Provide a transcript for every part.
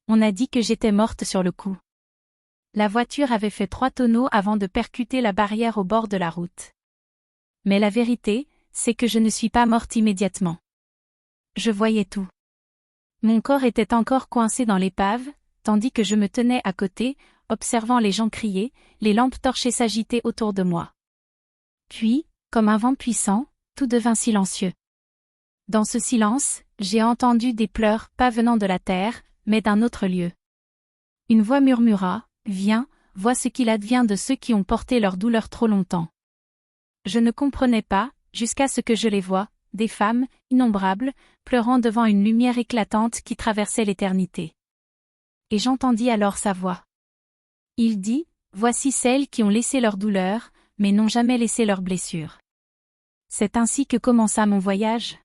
On a dit que j'étais morte sur le coup. La voiture avait fait 3 tonneaux avant de percuter la barrière au bord de la route. Mais la vérité, c'est que je ne suis pas morte immédiatement. Je voyais tout. Mon corps était encore coincé dans l'épave, tandis que je me tenais à côté, observant les gens crier, les lampes torchées s'agiter autour de moi. Puis, comme un vent puissant, tout devint silencieux. Dans ce silence, j'ai entendu des pleurs pas venant de la terre, mais d'un autre lieu. Une voix murmura, « Viens, vois ce qu'il advient de ceux qui ont porté leur douleur trop longtemps. » Je ne comprenais pas, jusqu'à ce que je les voie, des femmes, innombrables, pleurant devant une lumière éclatante qui traversait l'éternité. Et j'entendis alors sa voix. Il dit, « Voici celles qui ont laissé leur douleur, mais n'ont jamais laissé leur blessure. » C'est ainsi que commença mon voyage.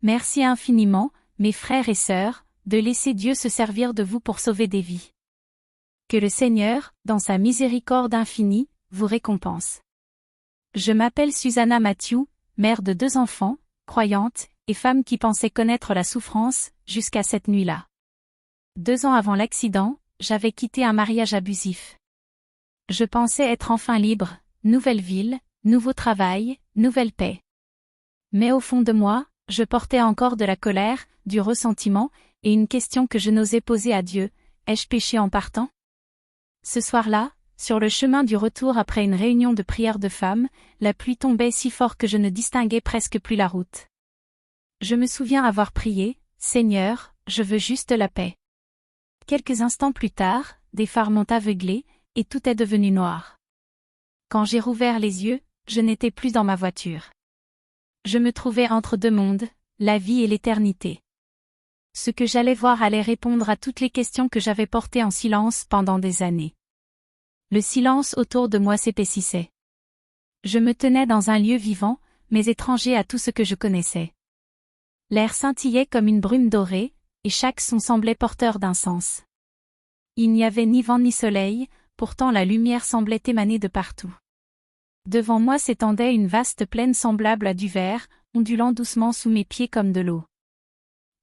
Merci infiniment, mes frères et sœurs, de laisser Dieu se servir de vous pour sauver des vies. Que le Seigneur, dans sa miséricorde infinie, vous récompense. Je m'appelle Susanna Matthew, mère de 2 enfants, croyante, et femme qui pensait connaître la souffrance, jusqu'à cette nuit-là. 2 ans avant l'accident, j'avais quitté un mariage abusif. Je pensais être enfin libre, nouvelle ville, nouveau travail, nouvelle paix. Mais au fond de moi, je portais encore de la colère, du ressentiment, et une question que je n'osais poser à Dieu, ai-je péché en partant? Ce soir-là, sur le chemin du retour après une réunion de prière de femmes, la pluie tombait si fort que je ne distinguais presque plus la route. Je me souviens avoir prié, « Seigneur, je veux juste la paix. » Quelques instants plus tard, des phares m'ont aveuglé, et tout est devenu noir. Quand j'ai rouvert les yeux, je n'étais plus dans ma voiture. Je me trouvais entre 2 mondes, la vie et l'éternité. Ce que j'allais voir allait répondre à toutes les questions que j'avais portées en silence pendant des années. Le silence autour de moi s'épaississait. Je me tenais dans un lieu vivant, mais étranger à tout ce que je connaissais. L'air scintillait comme une brume dorée, et chaque son semblait porteur d'un sens. Il n'y avait ni vent ni soleil, pourtant la lumière semblait émaner de partout. Devant moi s'étendait une vaste plaine semblable à du verre, ondulant doucement sous mes pieds comme de l'eau.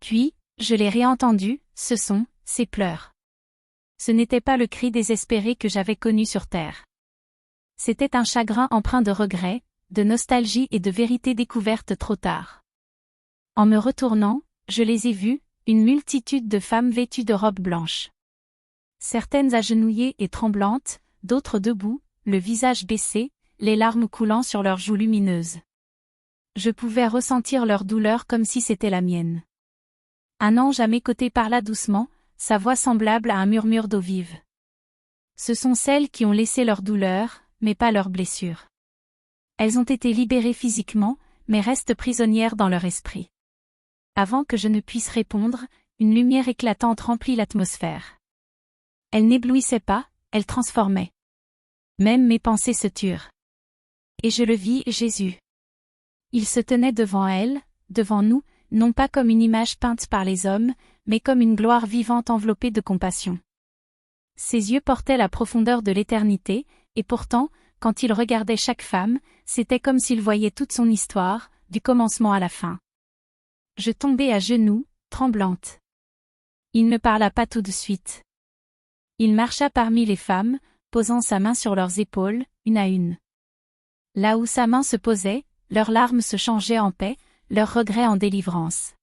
Puis, je l'ai réentendu, ce son, ces pleurs. Ce n'était pas le cri désespéré que j'avais connu sur terre. C'était un chagrin empreint de regret, de nostalgie et de vérité découverte trop tard. En me retournant, je les ai vues, une multitude de femmes vêtues de robes blanches. Certaines agenouillées et tremblantes, d'autres debout, le visage baissé, les larmes coulant sur leurs joues lumineuses. Je pouvais ressentir leur douleur comme si c'était la mienne. Un ange à mes côtés parla doucement, sa voix semblable à un murmure d'eau vive. Ce sont celles qui ont laissé leur douleur, mais pas leur blessure. Elles ont été libérées physiquement, mais restent prisonnières dans leur esprit. Avant que je ne puisse répondre, une lumière éclatante remplit l'atmosphère. Elle n'éblouissait pas, elle transformait. Même mes pensées se turent. Et je le vis, Jésus. Il se tenait devant elle, devant nous, non pas comme une image peinte par les hommes, mais comme une gloire vivante enveloppée de compassion. Ses yeux portaient la profondeur de l'éternité, et pourtant, quand il regardait chaque femme, c'était comme s'il voyait toute son histoire, du commencement à la fin. Je tombai à genoux, tremblante. Il ne parla pas tout de suite. Il marcha parmi les femmes, posant sa main sur leurs épaules, une à une. Là où sa main se posait, leurs larmes se changeaient en paix, leurs regrets en délivrance.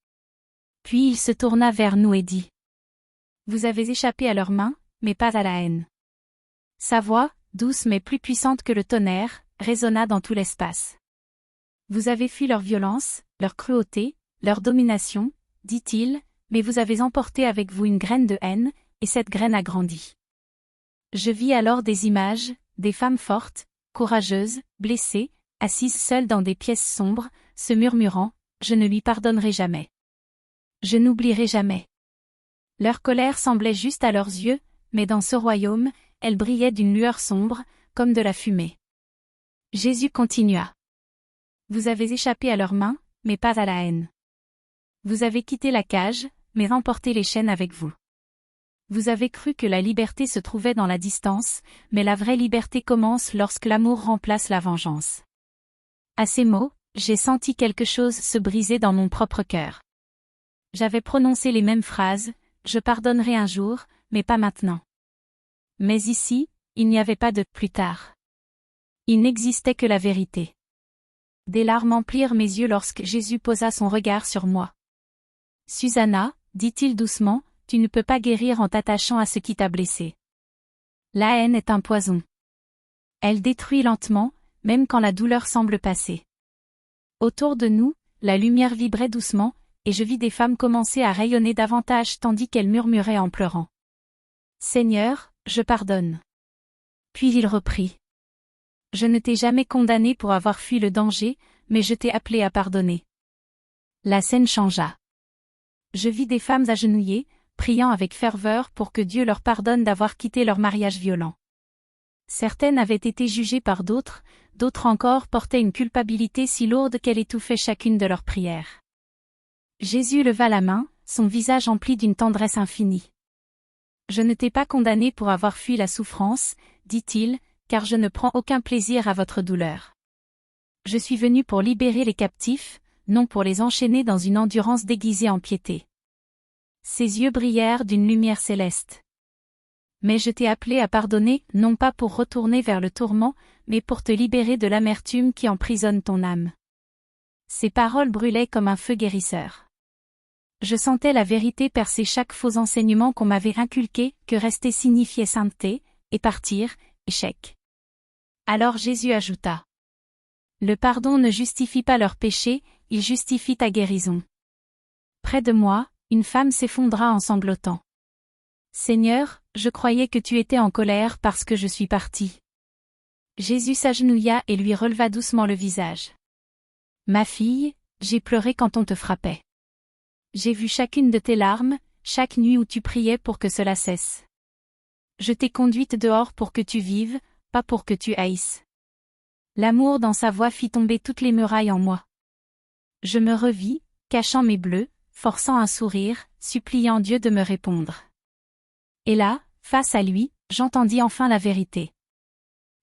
Puis il se tourna vers nous et dit : « Vous avez échappé à leurs mains, mais pas à la haine. » Sa voix, douce mais plus puissante que le tonnerre, résonna dans tout l'espace. « Vous avez fui leur violence, leur cruauté, leur domination, dit-il, mais vous avez emporté avec vous une graine de haine, et cette graine a grandi. » Je vis alors des images, des femmes fortes, courageuses, blessées, assises seules dans des pièces sombres, se murmurant : « Je ne lui pardonnerai jamais. Je n'oublierai jamais. » Leur colère semblait juste à leurs yeux, mais dans ce royaume, elle brillait d'une lueur sombre, comme de la fumée. Jésus continua : « Vous avez échappé à leurs mains, mais pas à la haine. Vous avez quitté la cage, mais remporté les chaînes avec vous. Vous avez cru que la liberté se trouvait dans la distance, mais la vraie liberté commence lorsque l'amour remplace la vengeance. » À ces mots, j'ai senti quelque chose se briser dans mon propre cœur. J'avais prononcé les mêmes phrases, je pardonnerai un jour, mais pas maintenant. Mais ici, il n'y avait pas de plus tard. Il n'existait que la vérité. Des larmes emplirent mes yeux lorsque Jésus posa son regard sur moi. Susanna, dit-il doucement, tu ne peux pas guérir en t'attachant à ce qui t'a blessé. La haine est un poison. Elle détruit lentement, même quand la douleur semble passer. Autour de nous, la lumière vibrait doucement, et je vis des femmes commencer à rayonner davantage tandis qu'elles murmuraient en pleurant. Seigneur, je pardonne. Puis il reprit. Je ne t'ai jamais condamné pour avoir fui le danger, mais je t'ai appelé à pardonner. La scène changea. Je vis des femmes agenouillées, priant avec ferveur pour que Dieu leur pardonne d'avoir quitté leur mariage violent. Certaines avaient été jugées par d'autres encore portaient une culpabilité si lourde qu'elle étouffait chacune de leurs prières. Jésus leva la main, son visage empli d'une tendresse infinie. Je ne t'ai pas condamné pour avoir fui la souffrance, dit-il, car je ne prends aucun plaisir à votre douleur. Je suis venu pour libérer les captifs, non pour les enchaîner dans une endurance déguisée en piété. Ses yeux brillèrent d'une lumière céleste. Mais je t'ai appelé à pardonner, non pas pour retourner vers le tourment, mais pour te libérer de l'amertume qui emprisonne ton âme. Ces paroles brûlaient comme un feu guérisseur. Je sentais la vérité percer chaque faux enseignement qu'on m'avait inculqué, que rester signifiait sainteté, et partir, échec. Alors Jésus ajouta. Le pardon ne justifie pas leur péché, il justifie ta guérison. Près de moi, une femme s'effondra en sanglotant. Seigneur, je croyais que tu étais en colère parce que je suis parti. Jésus s'agenouilla et lui releva doucement le visage. Ma fille, j'ai pleuré quand on te frappait. J'ai vu chacune de tes larmes, chaque nuit où tu priais pour que cela cesse. Je t'ai conduite dehors pour que tu vives, pas pour que tu haïsses. L'amour dans sa voix fit tomber toutes les murailles en moi. Je me revis, cachant mes bleus, forçant un sourire, suppliant Dieu de me répondre. Et là, face à lui, j'entendis enfin la vérité.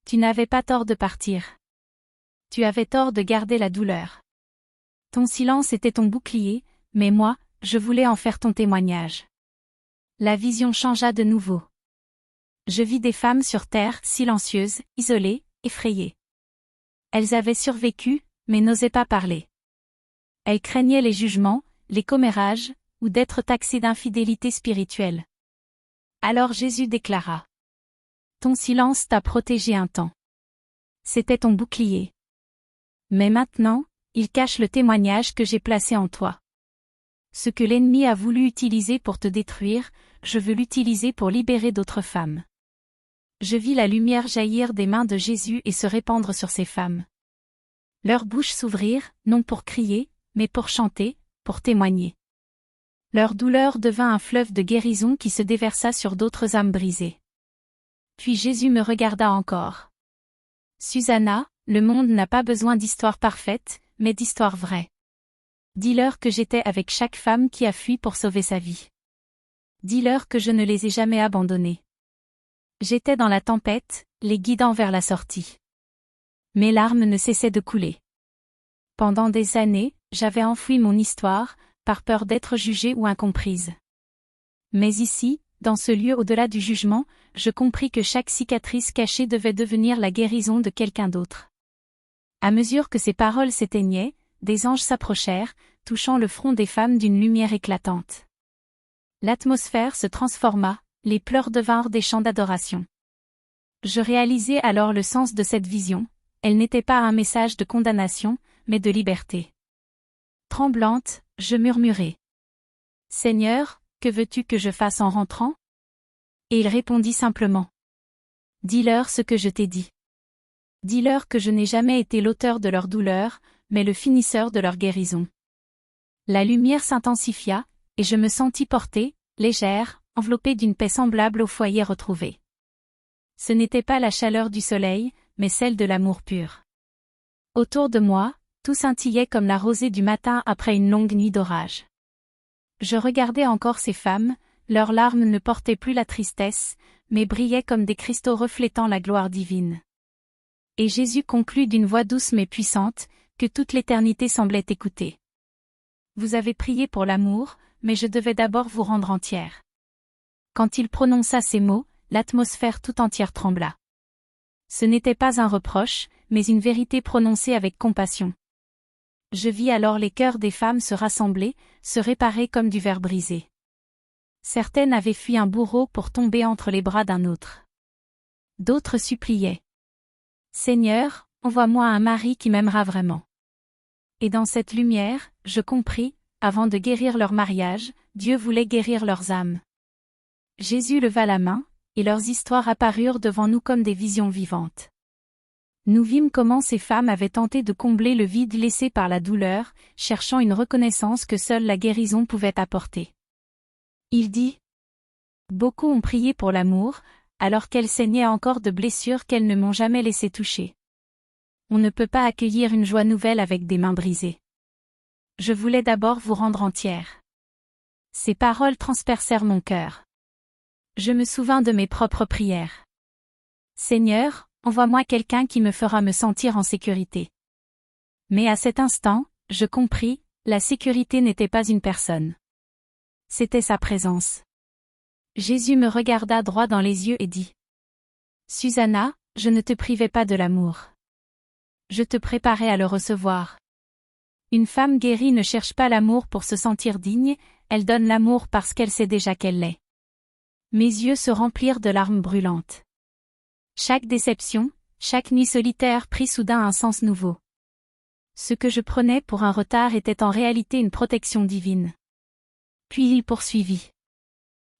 Tu n'avais pas tort de partir. Tu avais tort de garder la douleur. Ton silence était ton bouclier, mais moi, je voulais en faire ton témoignage. La vision changea de nouveau. Je vis des femmes sur terre, silencieuses, isolées, effrayées. Elles avaient survécu, mais n'osaient pas parler. Elles craignaient les jugements, les commérages, ou d'être taxées d'infidélité spirituelle. Alors Jésus déclara. Ton silence t'a protégé un temps. C'était ton bouclier. Mais maintenant, il cache le témoignage que j'ai placé en toi. Ce que l'ennemi a voulu utiliser pour te détruire, je veux l'utiliser pour libérer d'autres femmes. Je vis la lumière jaillir des mains de Jésus et se répandre sur ces femmes. Leurs bouches s'ouvrirent, non pour crier, mais pour chanter, pour témoigner. Leur douleur devint un fleuve de guérison qui se déversa sur d'autres âmes brisées. Puis Jésus me regarda encore. Susanna, le monde n'a pas besoin d'histoires parfaites, mais d'histoires vraies. Dis-leur que j'étais avec chaque femme qui a fui pour sauver sa vie. Dis-leur que je ne les ai jamais abandonnées. J'étais dans la tempête, les guidant vers la sortie. Mes larmes ne cessaient de couler. Pendant des années, j'avais enfoui mon histoire, par peur d'être jugée ou incomprise. Mais ici, dans ce lieu au-delà du jugement, je compris que chaque cicatrice cachée devait devenir la guérison de quelqu'un d'autre. À mesure que ces paroles s'éteignaient, des anges s'approchèrent, touchant le front des femmes d'une lumière éclatante. L'atmosphère se transforma, les pleurs devinrent des chants d'adoration. Je réalisai alors le sens de cette vision, elle n'était pas un message de condamnation, mais de liberté. Tremblante, je murmurai. Seigneur, que veux-tu que je fasse en rentrant? Et il répondit simplement. Dis-leur ce que je t'ai dit. Dis-leur que je n'ai jamais été l'auteur de leur douleur, mais le finisseur de leur guérison. La lumière s'intensifia, et je me sentis portée, légère, enveloppée d'une paix semblable au foyer retrouvé. Ce n'était pas la chaleur du soleil, mais celle de l'amour pur. Autour de moi, tout scintillait comme la rosée du matin après une longue nuit d'orage. Je regardais encore ces femmes, leurs larmes ne portaient plus la tristesse, mais brillaient comme des cristaux reflétant la gloire divine. Et Jésus conclut d'une voix douce mais puissante, que toute l'éternité semblait écouter. Vous avez prié pour l'amour, mais je devais d'abord vous rendre entière. Quand il prononça ces mots, l'atmosphère tout entière trembla. Ce n'était pas un reproche, mais une vérité prononcée avec compassion. Je vis alors les cœurs des femmes se rassembler, se réparer comme du verre brisé. Certaines avaient fui un bourreau pour tomber entre les bras d'un autre. D'autres suppliaient. Seigneur, envoie-moi un mari qui m'aimera vraiment. Et dans cette lumière, je compris, avant de guérir leur mariage, Dieu voulait guérir leurs âmes. Jésus leva la main, et leurs histoires apparurent devant nous comme des visions vivantes. Nous vîmes comment ces femmes avaient tenté de combler le vide laissé par la douleur, cherchant une reconnaissance que seule la guérison pouvait apporter. Il dit. Beaucoup ont prié pour l'amour, alors qu'elles saignaient encore de blessures qu'elles ne m'ont jamais laissé toucher. On ne peut pas accueillir une joie nouvelle avec des mains brisées. Je voulais d'abord vous rendre entière. Ces paroles transpercèrent mon cœur. Je me souvins de mes propres prières. Seigneur, envoie-moi quelqu'un qui me fera me sentir en sécurité. Mais à cet instant, je compris, la sécurité n'était pas une personne. C'était sa présence. Jésus me regarda droit dans les yeux et dit. Susanna, je ne te privais pas de l'amour. Je te préparais à le recevoir. Une femme guérie ne cherche pas l'amour pour se sentir digne, elle donne l'amour parce qu'elle sait déjà qu'elle l'est. Mes yeux se remplirent de larmes brûlantes. Chaque déception, chaque nuit solitaire prit soudain un sens nouveau. Ce que je prenais pour un retard était en réalité une protection divine. Puis il poursuivit.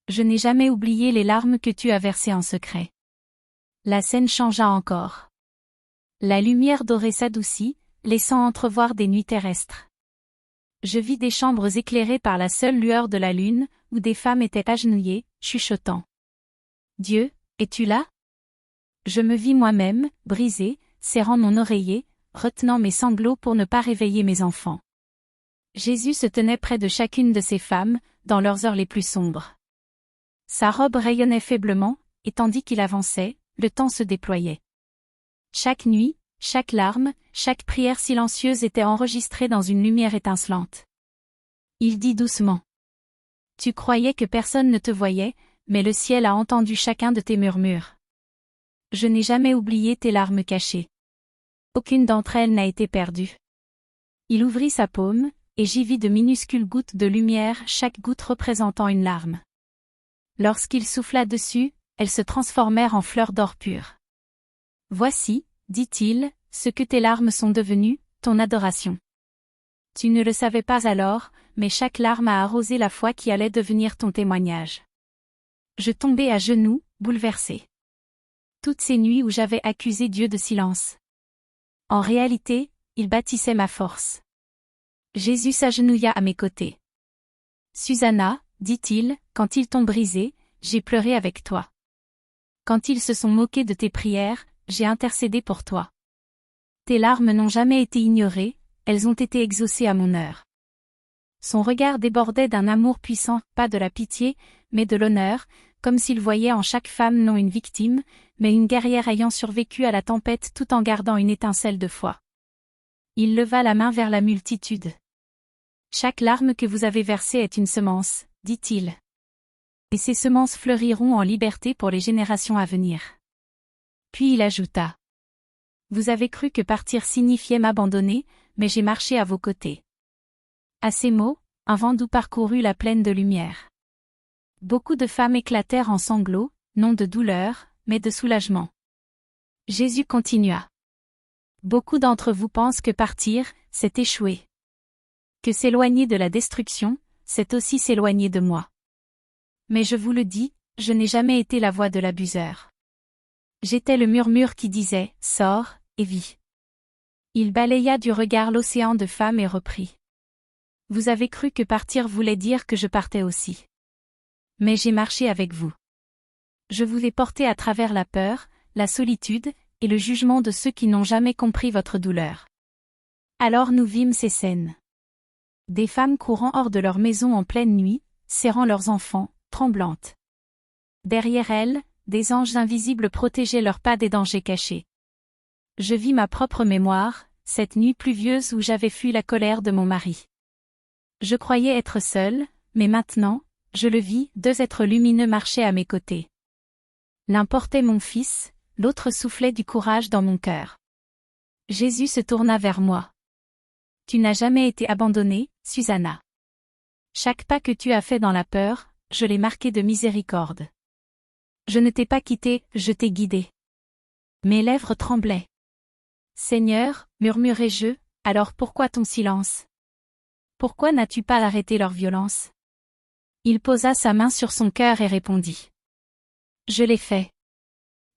Je n'ai jamais oublié les larmes que tu as versées en secret. La scène changea encore. La lumière dorée s'adoucit, laissant entrevoir des nuits terrestres. Je vis des chambres éclairées par la seule lueur de la lune, où des femmes étaient agenouillées, chuchotant. Dieu, es-tu là? Je me vis moi-même, brisé, serrant mon oreiller, retenant mes sanglots pour ne pas réveiller mes enfants. Jésus se tenait près de chacune de ces femmes, dans leurs heures les plus sombres. Sa robe rayonnait faiblement, et tandis qu'il avançait, le temps se déployait. Chaque nuit, chaque larme, chaque prière silencieuse était enregistrée dans une lumière étincelante. Il dit doucement. Tu croyais que personne ne te voyait, mais le ciel a entendu chacun de tes murmures. Je n'ai jamais oublié tes larmes cachées. Aucune d'entre elles n'a été perdue. Il ouvrit sa paume, et j'y vis de minuscules gouttes de lumière, chaque goutte représentant une larme. Lorsqu'il souffla dessus, elles se transformèrent en fleurs d'or pur. Voici, dit-il, ce que tes larmes sont devenues, ton adoration. Tu ne le savais pas alors, mais chaque larme a arrosé la foi qui allait devenir ton témoignage. Je tombai à genoux, bouleversé. Toutes ces nuits où j'avais accusé Dieu de silence. En réalité, il bâtissait ma force. Jésus s'agenouilla à mes côtés. Susanna, dit-il, quand ils t'ont brisé, j'ai pleuré avec toi. Quand ils se sont moqués de tes prières, j'ai intercédé pour toi. Tes larmes n'ont jamais été ignorées, elles ont été exaucées à mon heure. Son regard débordait d'un amour puissant, pas de la pitié, mais de l'honneur, comme s'il voyait en chaque femme non une victime, mais une guerrière ayant survécu à la tempête tout en gardant une étincelle de foi. Il leva la main vers la multitude. Chaque larme que vous avez versée est une semence, dit-il. Et ces semences fleuriront en liberté pour les générations à venir. Puis il ajouta. Vous avez cru que partir signifiait m'abandonner, mais j'ai marché à vos côtés. À ces mots, un vent doux parcourut la plaine de lumière. Beaucoup de femmes éclatèrent en sanglots, non de douleur, mais de soulagement. Jésus continua. Beaucoup d'entre vous pensent que partir, c'est échouer. Que s'éloigner de la destruction, c'est aussi s'éloigner de moi. Mais je vous le dis, je n'ai jamais été la voix de l'abuseur. J'étais le murmure qui disait, sors, et vis. Il balaya du regard l'océan de femmes et reprit. Vous avez cru que partir voulait dire que je partais aussi. Mais j'ai marché avec vous. Je vous ai porté à travers la peur, la solitude, et le jugement de ceux qui n'ont jamais compris votre douleur. Alors nous vîmes ces scènes. Des femmes courant hors de leur maison en pleine nuit, serrant leurs enfants, tremblantes. Derrière elles, des anges invisibles protégeaient leurs pas des dangers cachés. Je vis ma propre mémoire, cette nuit pluvieuse où j'avais fui la colère de mon mari. Je croyais être seule, mais maintenant, je le vis, 2 êtres lumineux marchaient à mes côtés. L'un portait mon fils, l'autre soufflait du courage dans mon cœur. Jésus se tourna vers moi. Tu n'as jamais été abandonnée, Susanna. Chaque pas que tu as fait dans la peur, je l'ai marqué de miséricorde. Je ne t'ai pas quitté, je t'ai guidé. Mes lèvres tremblaient. Seigneur, murmurai-je, alors pourquoi ton silence? Pourquoi n'as-tu pas arrêté leur violence? Il posa sa main sur son cœur et répondit. Je l'ai fait.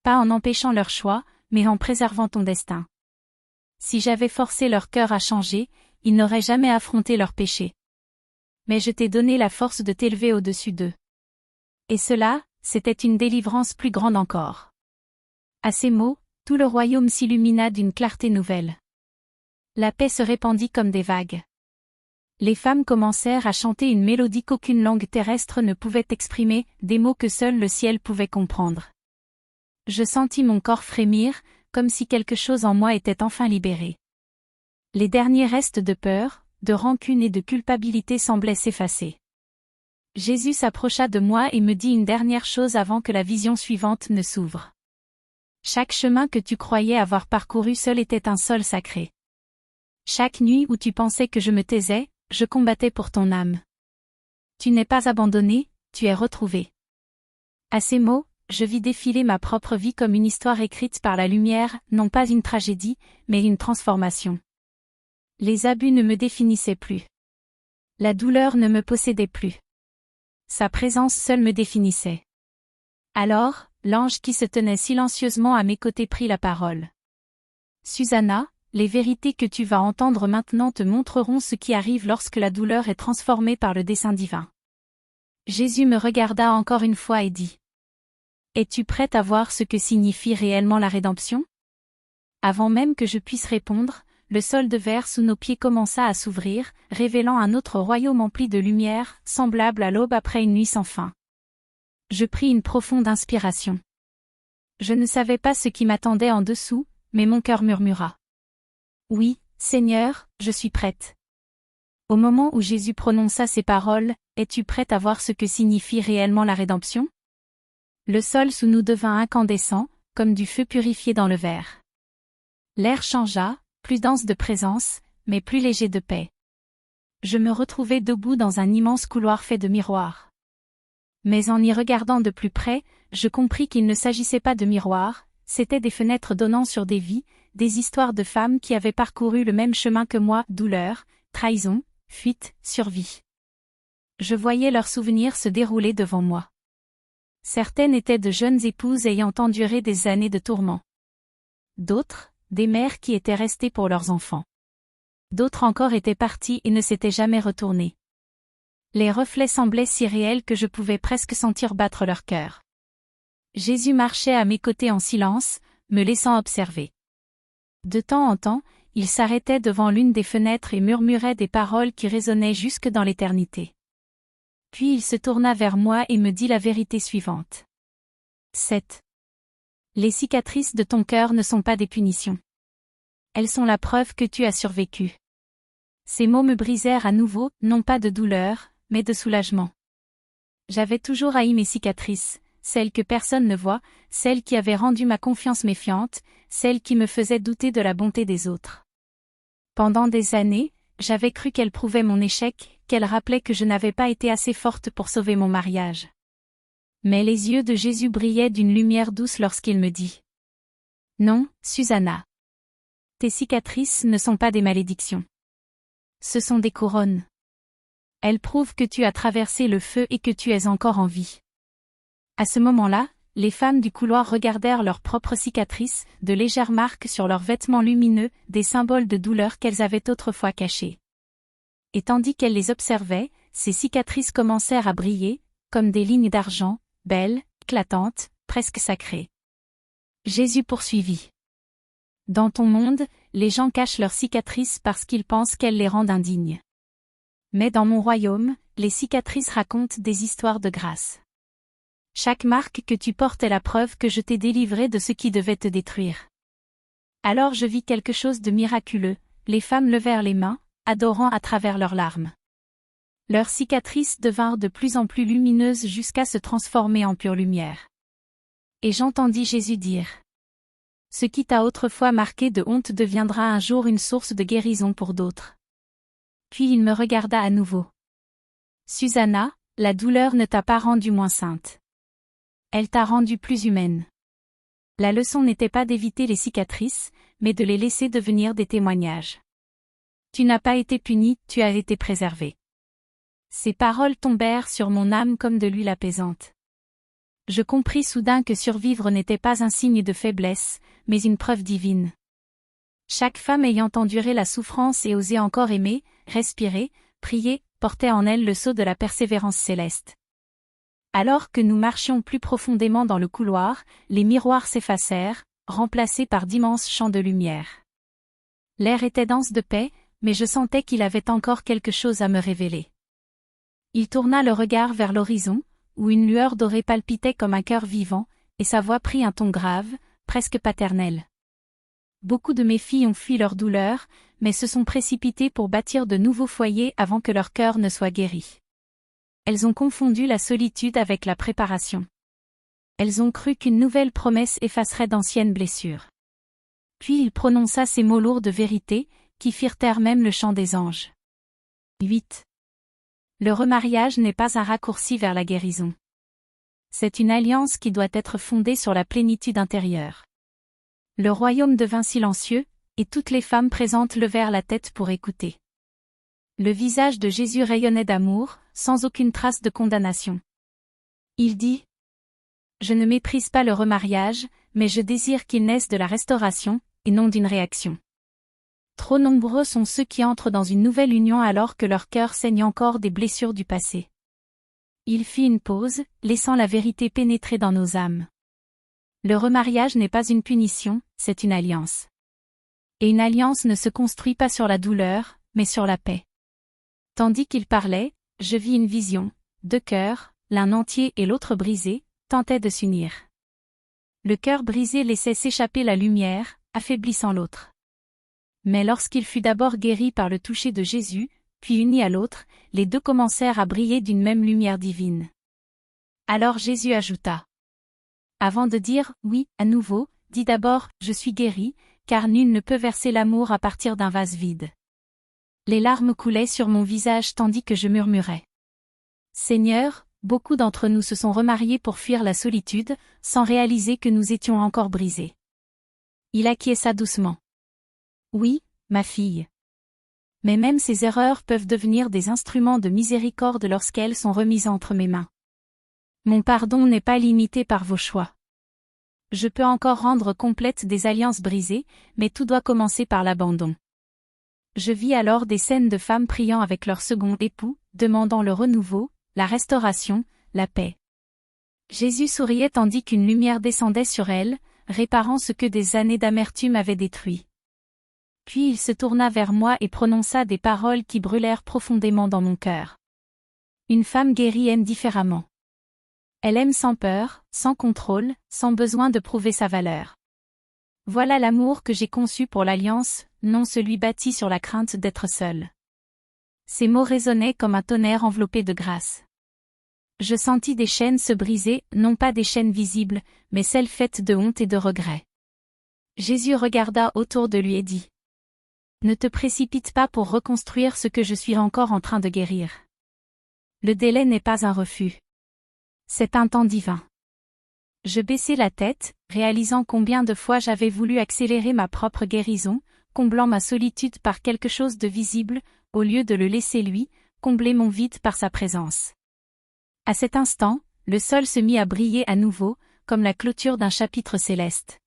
Pas en empêchant leur choix, mais en préservant ton destin. Si j'avais forcé leur cœur à changer, ils n'auraient jamais affronté leur péché. Mais je t'ai donné la force de t'élever au-dessus d'eux. Et cela, c'était une délivrance plus grande encore. À ces mots, tout le royaume s'illumina d'une clarté nouvelle. La paix se répandit comme des vagues. Les femmes commencèrent à chanter une mélodie qu'aucune langue terrestre ne pouvait exprimer, des mots que seul le ciel pouvait comprendre. Je sentis mon corps frémir, comme si quelque chose en moi était enfin libéré. Les derniers restes de peur, de rancune et de culpabilité semblaient s'effacer. Jésus s'approcha de moi et me dit une dernière chose avant que la vision suivante ne s'ouvre. Chaque chemin que tu croyais avoir parcouru seul était un sol sacré. Chaque nuit où tu pensais que je me taisais, je combattais pour ton âme. Tu n'es pas abandonné, tu es retrouvé. À ces mots, je vis défiler ma propre vie comme une histoire écrite par la lumière, non pas une tragédie, mais une transformation. Les abus ne me définissaient plus. La douleur ne me possédait plus. Sa présence seule me définissait. Alors, l'ange qui se tenait silencieusement à mes côtés prit la parole. Susanna, les vérités que tu vas entendre maintenant te montreront ce qui arrive lorsque la douleur est transformée par le dessein divin. Jésus me regarda encore une fois et dit. Es-tu prête à voir ce que signifie réellement la rédemption? Avant même que je puisse répondre, le sol de verre sous nos pieds commença à s'ouvrir, révélant un autre royaume empli de lumière, semblable à l'aube après une nuit sans fin. Je pris une profonde inspiration. Je ne savais pas ce qui m'attendait en dessous, mais mon cœur murmura. Oui, Seigneur, je suis prête. Au moment où Jésus prononça ces paroles, es-tu prête à voir ce que signifie réellement la rédemption? Le sol sous nous devint incandescent, comme du feu purifié dans le verre. L'air changea, plus dense de présence, mais plus léger de paix. Je me retrouvai debout dans un immense couloir fait de miroirs. Mais en y regardant de plus près, je compris qu'il ne s'agissait pas de miroirs, c'étaient des fenêtres donnant sur des vies, des histoires de femmes qui avaient parcouru le même chemin que moi, douleur, trahison, fuite, survie. Je voyais leurs souvenirs se dérouler devant moi. Certaines étaient de jeunes épouses ayant enduré des années de tourments. D'autres, des mères qui étaient restées pour leurs enfants. D'autres encore étaient parties et ne s'étaient jamais retournées. Les reflets semblaient si réels que je pouvais presque sentir battre leur cœur. Jésus marchait à mes côtés en silence, me laissant observer. De temps en temps, il s'arrêtait devant l'une des fenêtres et murmurait des paroles qui résonnaient jusque dans l'éternité. Puis il se tourna vers moi et me dit la vérité suivante. 7. Les cicatrices de ton cœur ne sont pas des punitions. Elles sont la preuve que tu as survécu. Ces mots me brisèrent à nouveau, non pas de douleur, mais de soulagement. J'avais toujours haï mes cicatrices, celles que personne ne voit, celles qui avaient rendu ma confiance méfiante, celles qui me faisaient douter de la bonté des autres. Pendant des années, j'avais cru qu'elles prouvaient mon échec, qu'elles rappelaient que je n'avais pas été assez forte pour sauver mon mariage. Mais les yeux de Jésus brillaient d'une lumière douce lorsqu'il me dit. Non, Susanna. Tes cicatrices ne sont pas des malédictions. Ce sont des couronnes. Elles prouvent que tu as traversé le feu et que tu es encore en vie. À ce moment-là, les femmes du couloir regardèrent leurs propres cicatrices, de légères marques sur leurs vêtements lumineux, des symboles de douleur qu'elles avaient autrefois cachés. Et tandis qu'elles les observaient, ces cicatrices commencèrent à briller, comme des lignes d'argent, belles, éclatantes, presque sacrées. Jésus poursuivit. Dans ton monde, les gens cachent leurs cicatrices parce qu'ils pensent qu'elles les rendent indignes. Mais dans mon royaume, les cicatrices racontent des histoires de grâce. Chaque marque que tu portes est la preuve que je t'ai délivré de ce qui devait te détruire. Alors je vis quelque chose de miraculeux, les femmes levèrent les mains, adorant à travers leurs larmes. Leurs cicatrices devinrent de plus en plus lumineuses jusqu'à se transformer en pure lumière. Et j'entendis Jésus dire: ce qui t'a autrefois marqué de honte deviendra un jour une source de guérison pour d'autres. Puis il me regarda à nouveau. Susanna, la douleur ne t'a pas rendue moins sainte. Elle t'a rendue plus humaine. La leçon n'était pas d'éviter les cicatrices, mais de les laisser devenir des témoignages. Tu n'as pas été punie, tu as été préservée. Ces paroles tombèrent sur mon âme comme de l'huile apaisante. Je compris soudain que survivre n'était pas un signe de faiblesse, mais une preuve divine. Chaque femme ayant enduré la souffrance et osé encore aimer, respirer, prier, portait en elle le sceau de la persévérance céleste. Alors que nous marchions plus profondément dans le couloir, les miroirs s'effacèrent, remplacés par d'immenses champs de lumière. L'air était dense de paix, mais je sentais qu'il avait encore quelque chose à me révéler. Il tourna le regard vers l'horizon, où une lueur dorée palpitait comme un cœur vivant, et sa voix prit un ton grave, presque paternel. Beaucoup de mes filles ont fui leur douleur, mais se sont précipitées pour bâtir de nouveaux foyers avant que leur cœur ne soit guéri. Elles ont confondu la solitude avec la préparation. Elles ont cru qu'une nouvelle promesse effacerait d'anciennes blessures. Puis il prononça ces mots lourds de vérité, qui firent taire même le chant des anges. 8. Le remariage n'est pas un raccourci vers la guérison. C'est une alliance qui doit être fondée sur la plénitude intérieure. Le royaume devint silencieux, et toutes les femmes présentes levèrent la tête pour écouter. Le visage de Jésus rayonnait d'amour, sans aucune trace de condamnation. Il dit: je ne méprise pas le remariage, mais je désire qu'il naisse de la restauration, et non d'une réaction. Trop nombreux sont ceux qui entrent dans une nouvelle union alors que leur cœur saigne encore des blessures du passé. Il fit une pause, laissant la vérité pénétrer dans nos âmes. Le remariage n'est pas une punition, c'est une alliance. Et une alliance ne se construit pas sur la douleur, mais sur la paix. Tandis qu'il parlait, je vis une vision, deux cœurs, l'un entier et l'autre brisé, tentaient de s'unir. Le cœur brisé laissait s'échapper la lumière, affaiblissant l'autre. Mais lorsqu'il fut d'abord guéri par le toucher de Jésus, puis uni à l'autre, les deux commencèrent à briller d'une même lumière divine. Alors Jésus ajouta: avant de dire « oui » à nouveau, dis d'abord « je suis guéri », car nul ne peut verser l'amour à partir d'un vase vide. Les larmes coulaient sur mon visage tandis que je murmurais: Seigneur, beaucoup d'entre nous se sont remariés pour fuir la solitude, sans réaliser que nous étions encore brisés. Il acquiesça doucement. Oui, ma fille. Mais même ces erreurs peuvent devenir des instruments de miséricorde lorsqu'elles sont remises entre mes mains. Mon pardon n'est pas limité par vos choix. Je peux encore rendre complètes des alliances brisées, mais tout doit commencer par l'abandon. Je vis alors des scènes de femmes priant avec leur second époux, demandant le renouveau, la restauration, la paix. Jésus souriait tandis qu'une lumière descendait sur elles, réparant ce que des années d'amertume avaient détruit. Puis il se tourna vers moi et prononça des paroles qui brûlèrent profondément dans mon cœur. Une femme guérie aime différemment. Elle aime sans peur, sans contrôle, sans besoin de prouver sa valeur. Voilà l'amour que j'ai conçu pour l'alliance, non celui bâti sur la crainte d'être seul. Ces mots résonnaient comme un tonnerre enveloppé de grâce. Je sentis des chaînes se briser, non pas des chaînes visibles, mais celles faites de honte et de regret. Jésus regarda autour de lui et dit: ne te précipite pas pour reconstruire ce que je suis encore en train de guérir. Le délai n'est pas un refus. C'est un temps divin. Je baissai la tête, réalisant combien de fois j'avais voulu accélérer ma propre guérison, comblant ma solitude par quelque chose de visible, au lieu de le laisser lui, combler mon vide par sa présence. À cet instant, le sol se mit à briller à nouveau, comme la clôture d'un chapitre céleste.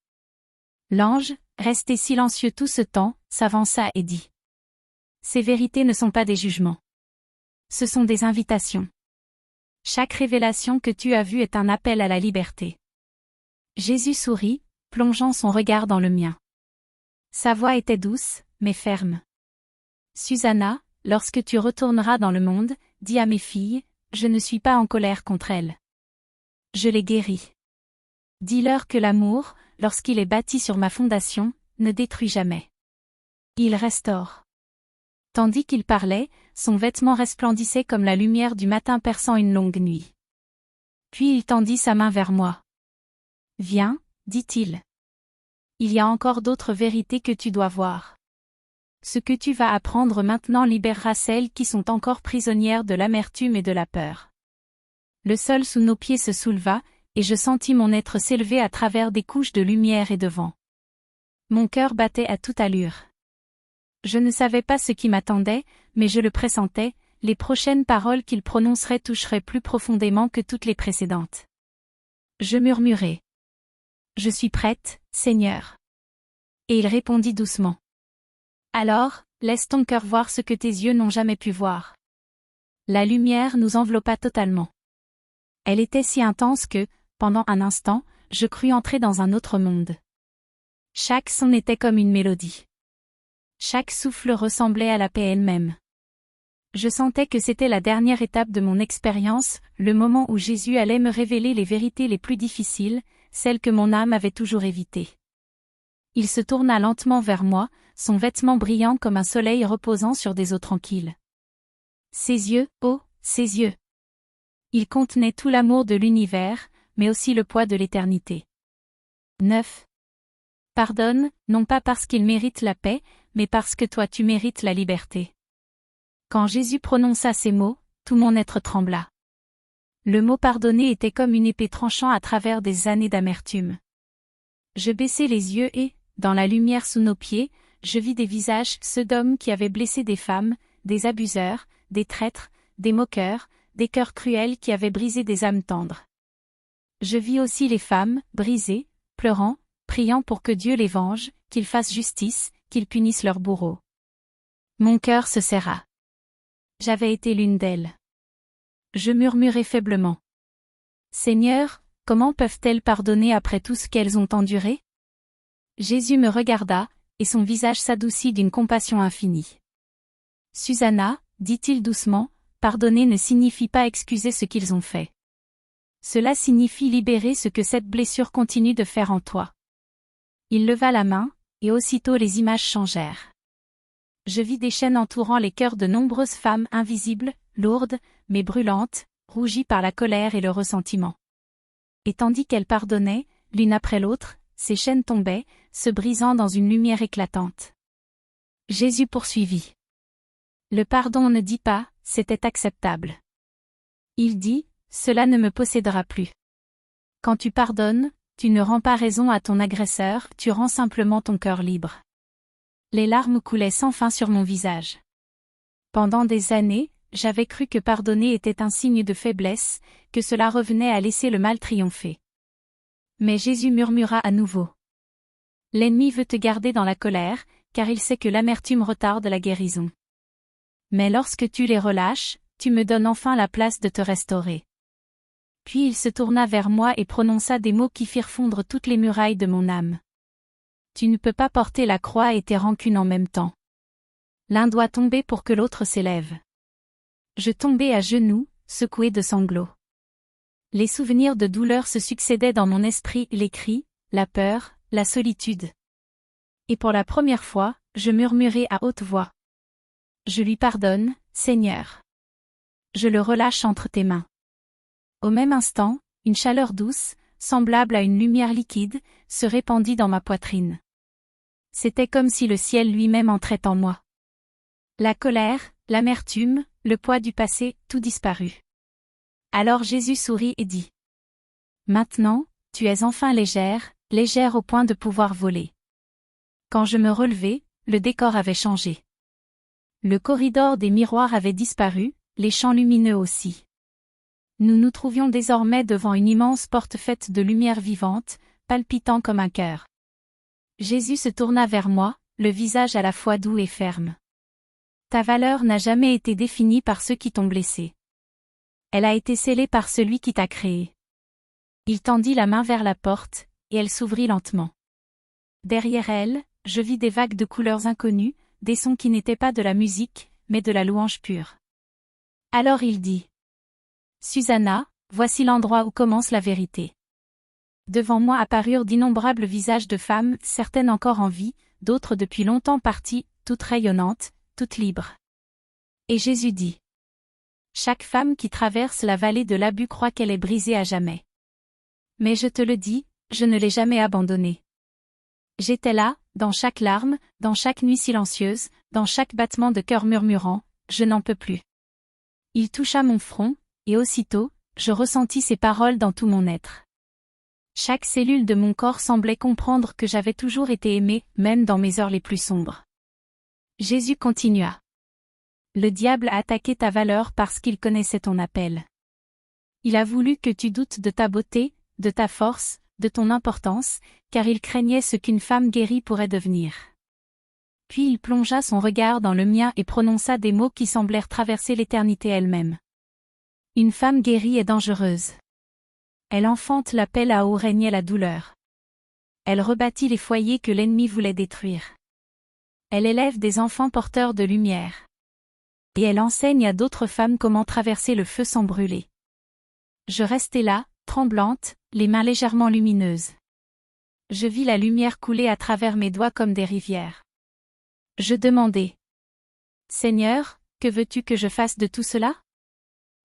L'ange, resté silencieux tout ce temps, s'avança et dit: ces vérités ne sont pas des jugements. Ce sont des invitations. Chaque révélation que tu as vue est un appel à la liberté. Jésus sourit, plongeant son regard dans le mien. Sa voix était douce, mais ferme. Susanna, lorsque tu retourneras dans le monde, dis à mes filles, je ne suis pas en colère contre elles. Je les guéris. Dis-leur que l'amour, lorsqu'il est bâti sur ma fondation, ne détruit jamais. Il restaure. Tandis qu'il parlait, son vêtement resplendissait comme la lumière du matin perçant une longue nuit. Puis il tendit sa main vers moi. « Viens, dit-il. Il y a encore d'autres vérités que tu dois voir. Ce que tu vas apprendre maintenant libérera celles qui sont encore prisonnières de l'amertume et de la peur. » Le sol sous nos pieds se souleva, et je sentis mon être s'élever à travers des couches de lumière et de vent. Mon cœur battait à toute allure. Je ne savais pas ce qui m'attendait, mais je le pressentais, les prochaines paroles qu'il prononcerait toucheraient plus profondément que toutes les précédentes. Je murmurai. « Je suis prête, Seigneur. » Et il répondit doucement. « Alors, laisse ton cœur voir ce que tes yeux n'ont jamais pu voir. » La lumière nous enveloppa totalement. Elle était si intense que, pendant un instant, je crus entrer dans un autre monde. Chaque son était comme une mélodie. Chaque souffle ressemblait à la paix elle-même. Je sentais que c'était la dernière étape de mon expérience, le moment où Jésus allait me révéler les vérités les plus difficiles, celles que mon âme avait toujours évitées. Il se tourna lentement vers moi, son vêtement brillant comme un soleil reposant sur des eaux tranquilles. Ses yeux, oh, ses yeux! Ils contenaient tout l'amour de l'univers, mais aussi le poids de l'éternité. 9. Pardonne, non pas parce qu'il mérite la paix, mais parce que toi tu mérites la liberté. Quand Jésus prononça ces mots, tout mon être trembla. Le mot pardonner était comme une épée tranchant à travers des années d'amertume. Je baissai les yeux et, dans la lumière sous nos pieds, je vis des visages, ceux d'hommes qui avaient blessé des femmes, des abuseurs, des traîtres, des moqueurs, des cœurs cruels qui avaient brisé des âmes tendres. Je vis aussi les femmes, brisées, pleurant, priant pour que Dieu les venge, qu'il fasse justice, qu'il punisse leurs bourreaux. Mon cœur se serra. J'avais été l'une d'elles. Je murmurai faiblement. Seigneur, comment peuvent-elles pardonner après tout ce qu'elles ont enduré? Jésus me regarda, et son visage s'adoucit d'une compassion infinie. Susanna, dit-il doucement, pardonner ne signifie pas excuser ce qu'ils ont fait. Cela signifie libérer ce que cette blessure continue de faire en toi. Il leva la main, et aussitôt les images changèrent. Je vis des chaînes entourant les cœurs de nombreuses femmes invisibles, lourdes, mais brûlantes, rougies par la colère et le ressentiment. Et tandis qu'elles pardonnaient, l'une après l'autre, ces chaînes tombaient, se brisant dans une lumière éclatante. Jésus poursuivit. Le pardon ne dit pas, c'était acceptable. Il dit, cela ne me possédera plus. Quand tu pardonnes, tu ne rends pas raison à ton agresseur, tu rends simplement ton cœur libre. Les larmes coulaient sans fin sur mon visage. Pendant des années, j'avais cru que pardonner était un signe de faiblesse, que cela revenait à laisser le mal triompher. Mais Jésus murmura à nouveau. L'ennemi veut te garder dans la colère, car il sait que l'amertume retarde la guérison. Mais lorsque tu les relâches, tu me donnes enfin la place de te restaurer. Puis il se tourna vers moi et prononça des mots qui firent fondre toutes les murailles de mon âme. Tu ne peux pas porter la croix et tes rancunes en même temps. L'un doit tomber pour que l'autre s'élève. Je tombai à genoux, secoué de sanglots. Les souvenirs de douleur se succédaient dans mon esprit, les cris, la peur, la solitude. Et pour la première fois, je murmurai à haute voix. Je lui pardonne, Seigneur. Je le relâche entre tes mains. Au même instant, une chaleur douce, semblable à une lumière liquide, se répandit dans ma poitrine. C'était comme si le ciel lui-même entrait en moi. La colère, l'amertume, le poids du passé, tout disparut. Alors Jésus sourit et dit. Maintenant, tu es enfin légère, légère au point de pouvoir voler. Quand je me relevai, le décor avait changé. Le corridor des miroirs avait disparu, les champs lumineux aussi. Nous nous trouvions désormais devant une immense porte faite de lumière vivante, palpitant comme un cœur. Jésus se tourna vers moi, le visage à la fois doux et ferme. Ta valeur n'a jamais été définie par ceux qui t'ont blessé. Elle a été scellée par celui qui t'a créé. Il tendit la main vers la porte, et elle s'ouvrit lentement. Derrière elle, je vis des vagues de couleurs inconnues, des sons qui n'étaient pas de la musique, mais de la louange pure. Alors il dit. Susanna, voici l'endroit où commence la vérité. Devant moi apparurent d'innombrables visages de femmes, certaines encore en vie, d'autres depuis longtemps parties, toutes rayonnantes, toutes libres. Et Jésus dit: chaque femme qui traverse la vallée de l'abus croit qu'elle est brisée à jamais. Mais je te le dis, je ne l'ai jamais abandonnée. J'étais là, dans chaque larme, dans chaque nuit silencieuse, dans chaque battement de cœur murmurant, je n'en peux plus. Il toucha mon front, et aussitôt, je ressentis ces paroles dans tout mon être. Chaque cellule de mon corps semblait comprendre que j'avais toujours été aimé, même dans mes heures les plus sombres. Jésus continua. Le diable a attaqué ta valeur parce qu'il connaissait ton appel. Il a voulu que tu doutes de ta beauté, de ta force, de ton importance, car il craignait ce qu'une femme guérie pourrait devenir. Puis il plongea son regard dans le mien et prononça des mots qui semblèrent traverser l'éternité elle-même. Une femme guérie est dangereuse. Elle enfante la paix là où régnait la douleur. Elle rebâtit les foyers que l'ennemi voulait détruire. Elle élève des enfants porteurs de lumière. Et elle enseigne à d'autres femmes comment traverser le feu sans brûler. Je restai là, tremblante, les mains légèrement lumineuses. Je vis la lumière couler à travers mes doigts comme des rivières. Je demandai: Seigneur, que veux-tu que je fasse de tout cela?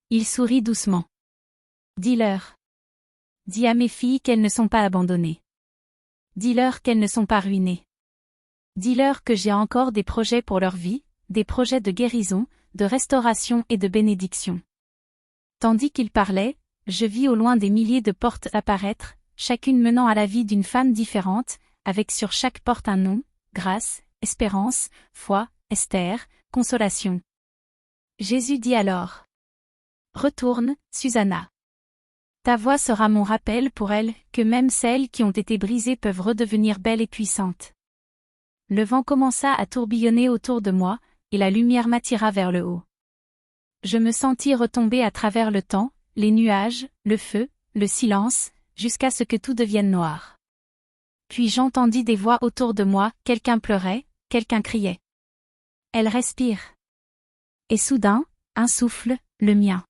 Il sourit doucement. Dis-leur. Dis à mes filles qu'elles ne sont pas abandonnées. Dis-leur qu'elles ne sont pas ruinées. Dis-leur que j'ai encore des projets pour leur vie, des projets de guérison, de restauration et de bénédiction. Tandis qu'il parlait, je vis au loin des milliers de portes apparaître, chacune menant à la vie d'une femme différente, avec sur chaque porte un nom: grâce, espérance, foi, Esther, consolation. Jésus dit alors: Retourne, Susanna. Ta voix sera mon rappel pour elles, que même celles qui ont été brisées peuvent redevenir belles et puissantes. Le vent commença à tourbillonner autour de moi, et la lumière m'attira vers le haut. Je me sentis retomber à travers le temps, les nuages, le feu, le silence, jusqu'à ce que tout devienne noir. Puis j'entendis des voix autour de moi, quelqu'un pleurait, quelqu'un criait. Elle respire. Et soudain, un souffle, le mien.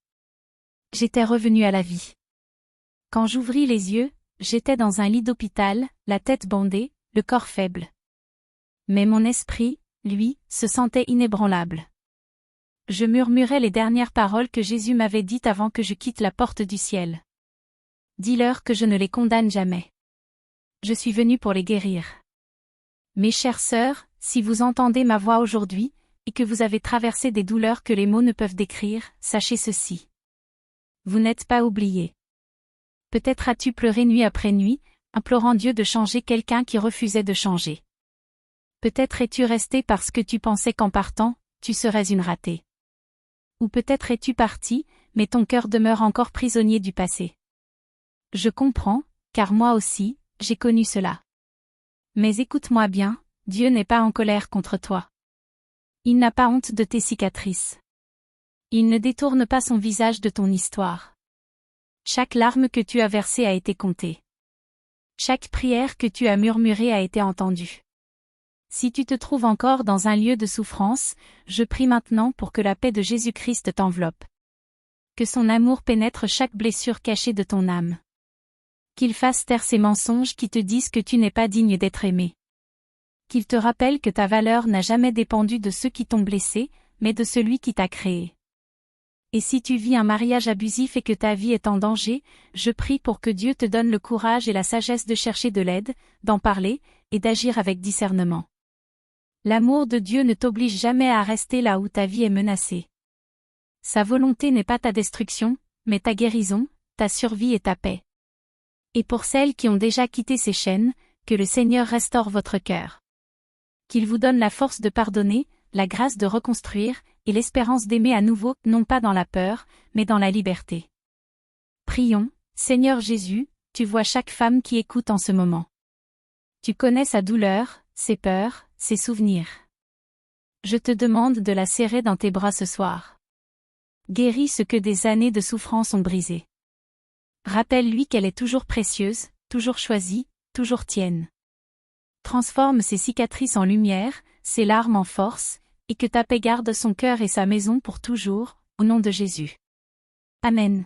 J'étais revenu à la vie. Quand j'ouvris les yeux, j'étais dans un lit d'hôpital, la tête bandée, le corps faible. Mais mon esprit, lui, se sentait inébranlable. Je murmurais les dernières paroles que Jésus m'avait dites avant que je quitte la porte du ciel. Dis-leur que je ne les condamne jamais. Je suis venu pour les guérir. Mes chères sœurs, si vous entendez ma voix aujourd'hui, et que vous avez traversé des douleurs que les mots ne peuvent décrire, sachez ceci. Vous n'êtes pas oubliés. Peut-être as-tu pleuré nuit après nuit, implorant Dieu de changer quelqu'un qui refusait de changer. Peut-être es-tu resté parce que tu pensais qu'en partant, tu serais une ratée. Ou peut-être es-tu parti, mais ton cœur demeure encore prisonnier du passé. Je comprends, car moi aussi, j'ai connu cela. Mais écoute-moi bien, Dieu n'est pas en colère contre toi. Il n'a pas honte de tes cicatrices. Il ne détourne pas son visage de ton histoire. Chaque larme que tu as versée a été comptée. Chaque prière que tu as murmurée a été entendue. Si tu te trouves encore dans un lieu de souffrance, je prie maintenant pour que la paix de Jésus-Christ t'enveloppe. Que son amour pénètre chaque blessure cachée de ton âme. Qu'il fasse taire ces mensonges qui te disent que tu n'es pas digne d'être aimé. Qu'il te rappelle que ta valeur n'a jamais dépendu de ceux qui t'ont blessé, mais de celui qui t'a créé. Et si tu vis un mariage abusif et que ta vie est en danger, je prie pour que Dieu te donne le courage et la sagesse de chercher de l'aide, d'en parler, et d'agir avec discernement. L'amour de Dieu ne t'oblige jamais à rester là où ta vie est menacée. Sa volonté n'est pas ta destruction, mais ta guérison, ta survie et ta paix. Et pour celles qui ont déjà quitté ces chaînes, que le Seigneur restaure votre cœur. Qu'il vous donne la force de pardonner, la grâce de reconstruire, et l'espérance d'aimer à nouveau, non pas dans la peur, mais dans la liberté. Prions, Seigneur Jésus, tu vois chaque femme qui écoute en ce moment. Tu connais sa douleur, ses peurs, ses souvenirs. Je te demande de la serrer dans tes bras ce soir. Guéris ce que des années de souffrance ont brisé. Rappelle-lui qu'elle est toujours précieuse, toujours choisie, toujours tienne. Transforme ses cicatrices en lumière, ses larmes en force, et que ta paix garde son cœur et sa maison pour toujours, au nom de Jésus. Amen.